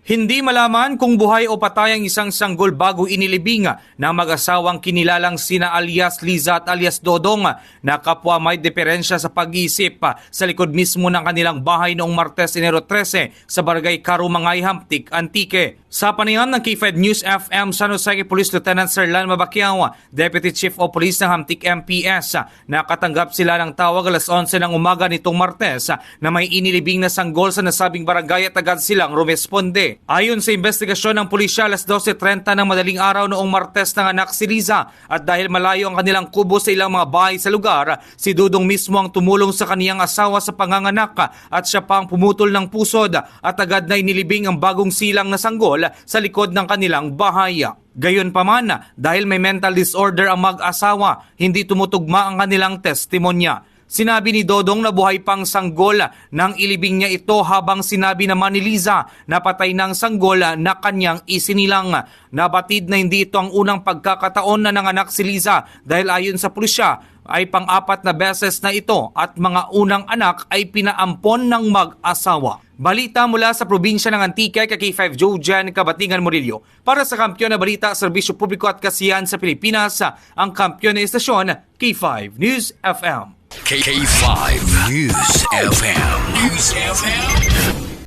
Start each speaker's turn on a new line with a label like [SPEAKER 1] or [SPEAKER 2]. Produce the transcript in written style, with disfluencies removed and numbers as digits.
[SPEAKER 1] Hindi malaman kung buhay o patay ang isang sanggol bago inilibing ng mag-asawang kinilalang sina alias Liza at alias Dodong na kapwa may diferensya sa pag-iisip sa likod mismo ng kanilang bahay noong Martes, Enero 13 sa Barangay Karumangay, Hamtic, Antique. Sa panayam ng K5 News FM, San Jose Police Lieutenant Sir Lan Mabaquiao, Deputy Chief of Police ng Hamtic MPS, nakatanggap sila ng tawag alas 11 ng umaga nitong Martes na may inilibing na sanggol sa nasabing barangay at agad silang rumesponde. Ayon sa investigasyon ng pulisya, alas 12:30 ng madaling araw noong Martes nanganak si Liza at dahil malayo ang kanilang kubo sa ilang mga bahay sa lugar, si Dudong mismo ang tumulong sa kaniyang asawa sa panganganak at siya pa ang pumutol ng pusod at agad na inilibing ang bagong silang na sanggol sa likod ng kanilang bahay. Gayunpaman, dahil may mental disorder ang mag-asawa, hindi tumutugma ang kanilang testimonya. Sinabi ni Dodong na buhay pang sanggol nang ilibing niya ito habang sinabi naman ni Liza na patay ng sanggol na kanyang isinilang. Nabatid na hindi ito ang unang pagkakataon na nanganak si Liza dahil ayon sa pulisya ay pang-apat na beses na ito at mga unang anak ay pinaampon ng mag-asawa. Balita mula sa probinsya ng Antique kay K5 Jojan Kabatingan Murillo. Para sa Kampiyon na Balita, Serbisyo Publiko at Kasiyahan sa Pilipinas, ang kampiyon na istasyon K5 News FM.
[SPEAKER 2] K5 News FM. News FM.